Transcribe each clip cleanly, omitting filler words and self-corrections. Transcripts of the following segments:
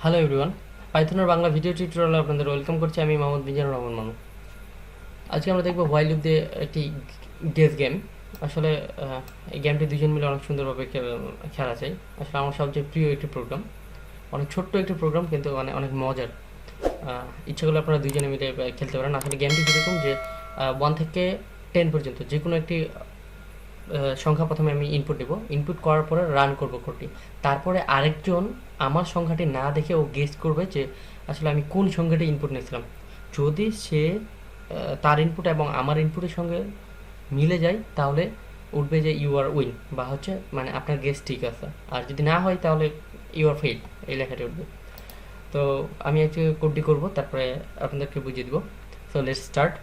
Hello everyone, পাইথনের Bangla video টিউটোরিয়ালে আপনাদের welcome করছি। আমি মোহাম্মদ মিজানুর রহমান মানু। আজকে আমরা দেখব হোয়াইল লুপ দিয়ে একটি গেস গেম। আসলে এই গেমটি দুজন মিলে অনেক সুন্দরভাবে খেলা যায়। আসলে আমার সবচেয়ে প্রিয় একটি প্রোগ্রাম, অনেক ছোট্ট একটি প্রোগ্রাম কিন্তু মানে অনেক মজার। ইচ্ছা করলে আপনারা দুজনে মিলে খেলতে পারেন। আসলে গেমটি কীরকম যে 1 থেকে 10 পর্যন্ত যে কোনো একটি সংখ্যা প্রথমে আমি ইনপুট দেবো, ইনপুট করার পরে রান করব কোডটি। তারপরে আরেকজন আমার সংখ্যাটি না দেখে ও গেস করবে যে আসলে আমি কোন সংখ্যাটি ইনপুট নিয়েছিলাম। যদি সে তার ইনপুট এবং আমার ইনপুটের সঙ্গে মিলে যায় তাহলে উঠবে যে ইউ আর উইন, বা হচ্ছে মানে আপনার গেস ঠিক আছে। আর যদি না হয় তাহলে ইউ আর ফেল, এই লেখাটি উঠবে। তো আমি একটু কোডটি করব, তারপরে আপনাদেরকে বুঝিয়ে দিব। So let's start.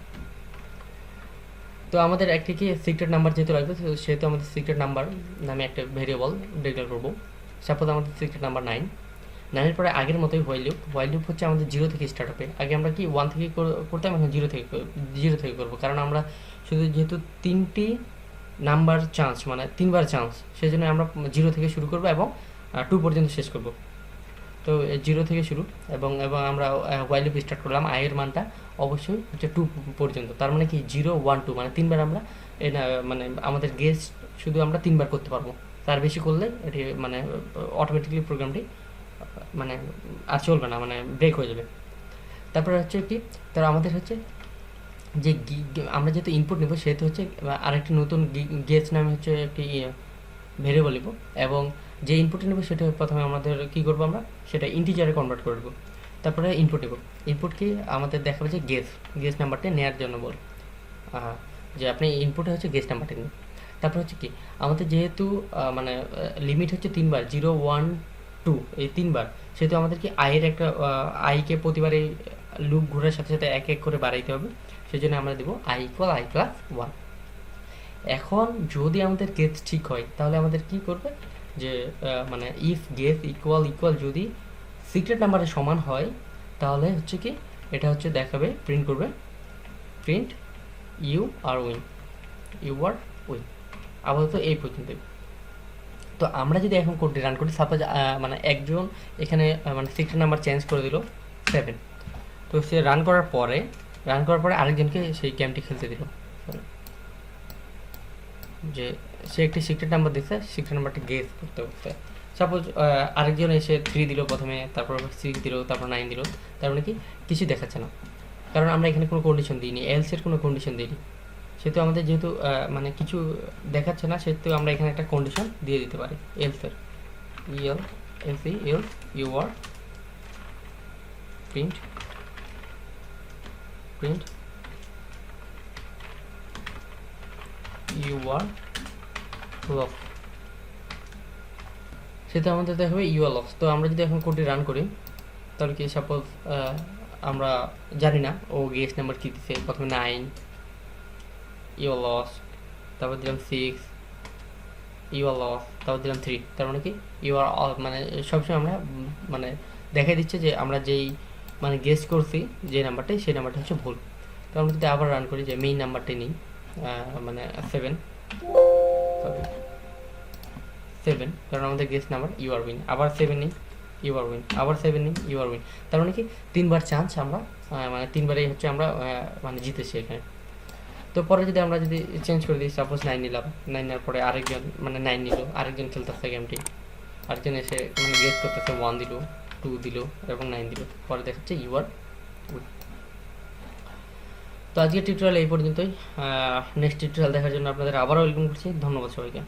তো আমাদের একটি কি সিক্রেট নাম্বার যেহেতু লাগবে, সেহেতু আমাদের সিক্রেট নাম্বার নামে একটা ভেরিয়েবল ডিক্লেয়ার করবো। সাপোজ আমাদের সিক্রেট নাম্বার 9 পরে আগের মতোই হোয়াইল লুপ হচ্ছে আমাদের 0 থেকে স্টার্ট হবে। আগে আমরা কি 1 থেকে করতাম, এখন জিরো থেকে করবো। কারণ আমরা শুধু যেহেতু 3টি নাম্বার চান্স, মানে 3বার চান্স, সেই জন্য আমরা 0 থেকে শুরু করবো এবং 2 পর্যন্ত শেষ করবো। তো 0 থেকে শুরু এবং এবং আমরা হোয়াইল লুপ স্টার্ট করলাম। এর মানটা অবশ্যই হচ্ছে 2 পর্যন্ত। তার মানে কি 0 1 2, মানে 3বার আমরা মানে আমাদের গেস শুধু আমরা 3বার করতে পারবো। তার বেশি করলে এটি মানে অটোমেটিকলি প্রোগ্রামটি মানে আর চলবে না, মানে ব্রেক হয়ে যাবে। তারপরে হচ্ছে কি, তার আমাদের হচ্ছে যে আমরা যেহেতু ইনপুট নেব সেহেতু হচ্ছে আরেকটি নতুন গেস নামে হচ্ছে একটি ভেরিয়েবল নেব, এবং যে ইনপুট নেব সেটা প্রথমে আমাদের কী করবো, আমরা সেটা ইন্টিজারে কনভার্ট করে দেবো। তারপরে ইনপুট নেব, ইনপুট কি আমাদের দেখাবে যে গেস নাম্বারটা নেওয়ার জন্য বল, যে আপনি ইনপুটে হচ্ছে গেস নাম্বারটা নিন। তারপর হচ্ছে কি, আমাদের যেহেতু মানে লিমিট হচ্ছে 3বার, 0 1 2, এই 3বার, সেহেতু আমাদের কি আয়ের একটা আইকে প্রতিবারে লুপ ঘোরার সাথে সাথে এক এক করে বাড়াইতে হবে। সেই জন্য আমরা দেবো i = i + 1। এখন যদি আমাদের গেস ঠিক হয় তাহলে আমাদের কি করবে, যে মানে ইফ গেস ইকুয়াল যদি সিক্রেট নাম্বারের সমান হয় তাহলে হচ্ছে কি এটা হচ্ছে দেখাবে, প্রিন্ট করবে, প্রিন্ট ইউ আর উইন, আপাতত এই পর্যন্ত। তো আমরা যদি এখন কোডটি রান করি, সাপোজ মানে একজন এখানে মানে সিক্রেট নাম্বার চেঞ্জ করে দিল 7, তো সে রান করার পরে আরেকজনকে সেই গেমটি খেলতে দিল, যে সে একটি সিক্রেট নাম্বার দিচ্ছে, সিক্রেট নাম্বারটি গেস করতে করতে সাপোজ আরেকজন এসে 3 দিল প্রথমে, তারপর 6 দিল, তারপর 9 দিল। তার মানে কি কিছু দেখাচ্ছে না, কারণ আমরা এখানে কোনো কন্ডিশন দিইনি, এলসের কোনো কন্ডিশন দিইনি। সেহেতু আমাদের যেহেতু মানে কিছু দেখাচ্ছে না, সেহেতু আমরা এখানে একটা কন্ডিশন দিয়ে দিতে পারি এলসের, else you are print you are loss, সেটা আমাদের দেখাবে ইউ আর লস। তো আমরা যদি এখন কোডটি রান করি তাহলে কি, সাপোজ আমরা জানি না ও গেস নাম্বার কী দিচ্ছে, প্রথমে 9 ইউ আর লস, তারপর দিলাম 6 ইউ আর লস, তারপর দিলাম 3। তার মানে কি ইউ আর মানে সবসময় আমরা মানে দেখাই দিচ্ছে যে আমরা যেই মানে গেস করছি যে নাম্বারটাই, সেই নাম্বারটা হচ্ছে ভুল। তো আমরা যদি আবার রান করি, যে মেইন নাম্বারটাই নিই, মানে 7, কারণ আমাদের guess number you are win, আবার 7 নিই ইউ আর উইন, আবার 7 নিই ইউ আর উইন। তার মানে কি 3বার চান্স আমরা মানে 3বারই হচ্ছে আমরা মানে জিতেছি এখানে। তো পরে যদি আমরা যদি চেঞ্জ করে দিই, সাপোজ 9 নিলাম, 9 নেওয়ার পরে আরেকজন মানে 9 নিল, আরেকজন খেলতেছে গেমটি, আরেকজন এসে মানে গেস করতেছে 1 দিল, 2 দিল এবং 9 দিল, পরে দেখাচ্ছে ইউ আর উইন। তো আজকের টিউটোরিয়াল এই পর্যন্তই। নেক্সট টিউটোরিয়াল দেখার জন্য আপনাদের আবারও ওয়েলকাম করছি। ধন্যবাদ সবাইকে।